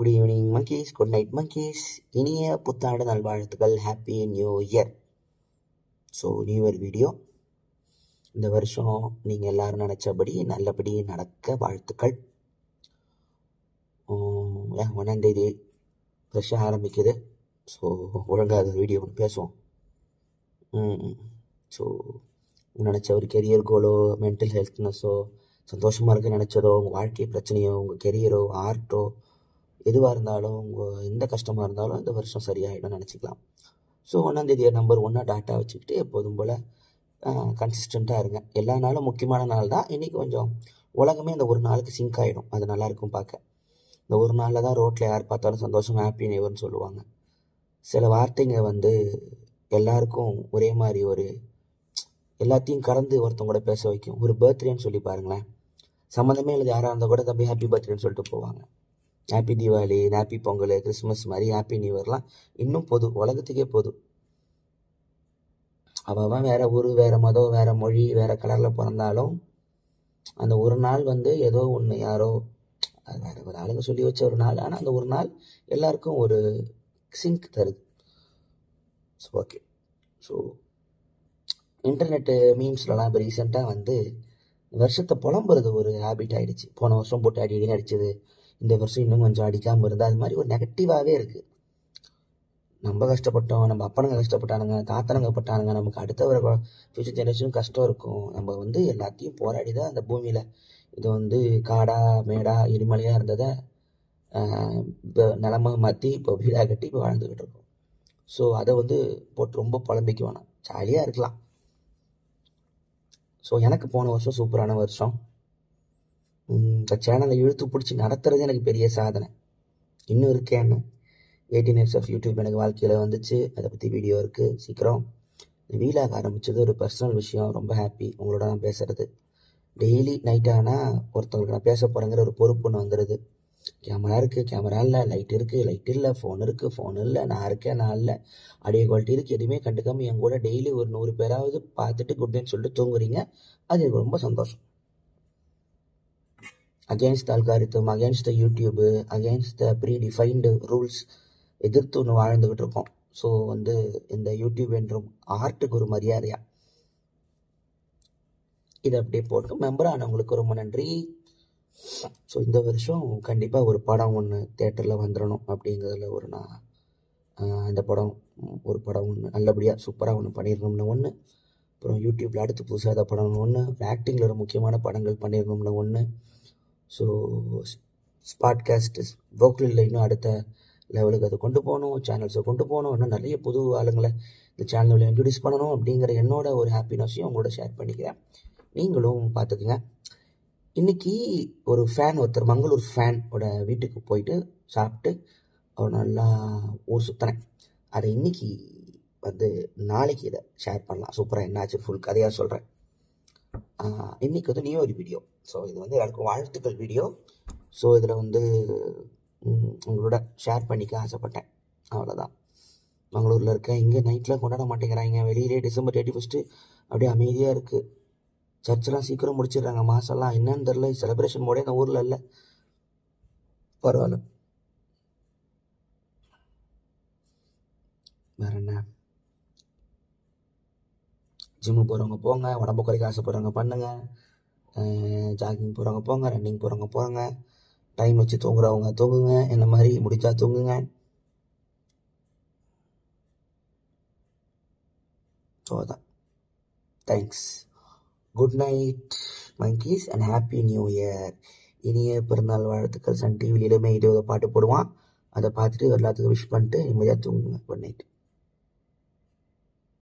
Good evening monkeys, good night monkeys. இனிய புத்தாண்டு நல்வாழ்த்துக்கள். Happy new year. So new year video. இந்த வருஷம் நீங்கள் எல்லோரும் நினச்சபடி நல்லபடி நடக்க வாழ்த்துக்கள். 1ஆம் தேதி ஃப்ரெஷ்ஷாக ஆரம்பிக்குது. ஸோ ஒழுங்காக அது வீடியோ ஒன்று பேசுவோம். ஸோ நினச்ச ஒரு கெரியர் கோலோ, மென்டல் ஹெல்த்னஸோ, சந்தோஷமாக இருக்க நினச்சதோ, உங்கள் வாழ்க்கை பிரச்சனையோ, உங்கள் கெரியரோ, ஆர்ட்டோ, எதுவாக இருந்தாலும், உங்கள் எந்த கஷ்டமாக இருந்தாலும் இந்த வருஷம் சரியாயிடும் நினச்சிக்கலாம். ஸோ 1ஆம் தேதியை நம்பர் 1 டாட்டா வச்சுக்கிட்டு எப்போதும் போல் கன்சிஸ்டண்ட்டாக இருங்க. எல்லா நாளும் முக்கியமான நாள் தான். இன்றைக்கி கொஞ்சம் உலகமே இந்த ஒரு நாளுக்கு சிங்க் ஆகிடும். அது நல்லாயிருக்கும் பார்க்க. இந்த ஒரு நாளில் தான் ரோட்டில் யார் பார்த்தாலும் சந்தோஷம், ஹாப்பி நியூ சொல்லுவாங்க. சில வார்த்தைங்க எல்லாருக்கும் ஒரே மாதிரி ஒரு எல்லாத்தையும் கலந்து ஒருத்தவங்க கூட பேச வைக்கும். ஒரு பர்த்டேன்னு சொல்லி பாருங்களேன். சம்மந்தமே இல்லை யாராக இருந்தால் கூட தம்பி ஹாப்பி பர்த்டேன்னு சொல்லிட்டு போவாங்க. Happy Deepavali, happy Pongal, Christmas மாதிரி ஹாப்பி நியூ இயர்லாம் இன்னும் பொது, உலகத்துக்கே பொது. அவன் வேறு ஊர், வேறு மதம், வேறு மொழி, வேறு கலரில் பிறந்தாலும் அந்த ஒரு நாள் ஏதோ ஒன்று யாரோ அது வேறு ஒரு ஆளுங்க சொல்லி வச்ச ஒரு நாள். ஆனால் அந்த ஒரு நாள் எல்லாருக்கும் ஒரு சிங்க் தருது. So okay. ஸோ இன்டர்நெட்டு மீம்ஸ்லலாம் இப்போ ரீசெண்டாக வருஷத்தை புலம்புறது ஒரு ஹேபிட் ஆகிடுச்சு. போன வருஷம் போட்டு அடிக்கடி அடிச்சது, இந்த வருஷம் இன்னும் கொஞ்சம் அடிக்காமல் இருந்தால் அது மாதிரி ஒரு நெகட்டிவாகவே இருக்குது. நம்ம கஷ்டப்பட்டோம், நம்ம அப்பனுங்க கஷ்டப்பட்டானுங்க, தாத்தனுங்க பட்டானுங்க, நமக்கு அடுத்த வர ஃபியூச்சர் ஜெனரேஷனும் கஷ்டம் இருக்கும். நம்ம எல்லாத்தையும் போராடி தான் அந்த பூமியில் இது காடா மேடா எரிமலையாக இருந்ததை இப்போ நிலமாக மாற்றி இப்போ வீடாக கட்டி இப்போ வாழ்ந்துக்கிட்டு இருக்கோம். ஸோ அதை போட்டு ரொம்ப புலம்பிக்க வேணாம், ஜாலியாக இருக்கலாம். ஸோ எனக்கு போன வருஷம் சூப்பரான வருஷம். இந்த சேனலை இழுத்து பிடிச்சி நடத்துறது எனக்கு பெரிய சாதனை. இன்னும் இருக்கேன்னு 18 years ஆஃப் யூடியூப் எனக்கு வாழ்க்கையில் வந்துச்சு. அதை பற்றி வீடியோ இருக்குது. சீக்கிரம் வீலாக ஆரம்பித்தது ஒரு பர்சனல் விஷயம். ரொம்ப ஹாப்பி உங்களோட நான் பேசுகிறது. டெய்லி நைட் ஆனால் ஒருத்தவங்களுக்கு நான் பேச போகிறேங்கிற ஒரு பொறுப்பு ஒன்று வந்துடுது. கேமரா இருக்குது, கேமரா இல்லை, லைட் இருக்குது, லைட் இல்லை, ஃபோன் இருக்குது, ஃபோன் இல்லை, நான் இருக்கேன், நான் இல்லை, ஆடியோ குவாலிட்டி இருக்குது, எதுவுமே கண்டுக்காமல் என் கூட டெய்லி ஒரு 100 பேராவது பார்த்துட்டு குட் நைட் சொல்லிட்டு தூங்குறீங்க. அது எனக்கு ரொம்ப சந்தோஷம். Against the algorithm, against the YouTube, against the predefined rules எதிர்த்து ஒன்று வாழ்ந்துக்கிட்டு இருக்கோம். ஸோ இந்த யூடியூப் என்றும் ஆர்ட்டுக்கு ஒரு மரியாதையா இதை அப்படியே போட்டு மெம்பர் ஆனவங்களுக்கு ரொம்ப நன்றி. ஸோ இந்த வருஷம் கண்டிப்பாக ஒரு படம் ஒன்று தேட்டரில் வந்துடணும் அப்படிங்கிறதுல இந்த படம் ஒன்று நல்லபடியாக சூப்பராக ஒன்று பண்ணிடணும்னு ஒன்று. அப்புறம் யூடியூப்பில் அடுத்து புதுசாக அதை படம் ஒன்று, ஆக்டிங்கில் ஒரு முக்கியமான படங்கள் பண்ணிடணும்னு ஒன்று. ஸோ ஸ்பாட்காஸ்ட் வோக்கலில் இன்னும் அடுத்த லெவலுக்கு அதை கொண்டு போகணும், சேனல்ஸை கொண்டு போகணும், இன்னும் நிறைய புது ஆளுங்களை இந்த சேனலில் இன்ட்ரடியூஸ் பண்ணணும் அப்படிங்கிற என்னோட ஒரு ஹாப்பினஸையும் உங்களோட ஷேர் பண்ணிக்கிறேன். நீங்களும் பார்த்துக்குங்க. இன்றைக்கி ஒரு ஒருத்தர் மங்களூர் ஃபேனோட வீட்டுக்கு போயிட்டு சாப்பிட்டு அவர் நல்லா ஊர் சுற்றினேன். அதை இன்றைக்கி நாளைக்கு இதை ஷேர் பண்ணலாம். சூப்பராக என்னாச்சு ஃபுல் கதையாக சொல்கிறேன். இன்றைக்கி நியூ இயர் வீடியோ. ஸோ இது எல்லாருக்கும் வாழ்த்துக்கள் வீடியோ. ஸோ இதில் உங்களோட ஷேர் பண்ணிக்க ஆசைப்பட்டேன். அவ்வளோதான். மங்களூரில் இருக்கேன். இங்கே நைட்டில் கொண்டாட மாட்டேங்கிறாங்க. வெளியிலே December 31 அப்படியே அமைதியாக இருக்குது. சர்ச்செலாம் சீக்கிரம் முடிச்சிடுறாங்க. மாதம்லாம் என்னன்னு தெரில. செலிப்ரேஷன் மோடே இந்த ஊரில் இல்லை. பரவாயில்ல. வேறு என்ன, ஜிம்மு போகிறவங்க போங்க, உடம்பு குறைக்க ஆசைப்படுறவங்க பண்ணுங்கள், ஜாகிங் போகிறவங்க போங்க, ரன்னிங் போகிறவங்க போங்க, டைம் வச்சு தூங்குறவங்க தூங்குங்க, என்ன மாதிரி முடிச்சா தூங்குங்க. ஸோ அதான். Thanks. Good night monkeys and happy new year. இனிய பிறந்தநாள் வாழ்த்துக்கள். சன் டிவியில் இளமை 20 பாட்டு போடுவான். அதை பார்த்துட்டு எல்லாத்துக்கும் விஷ் பண்ணிட்டு நிம்மதியாக தூங்குங்க. Good night.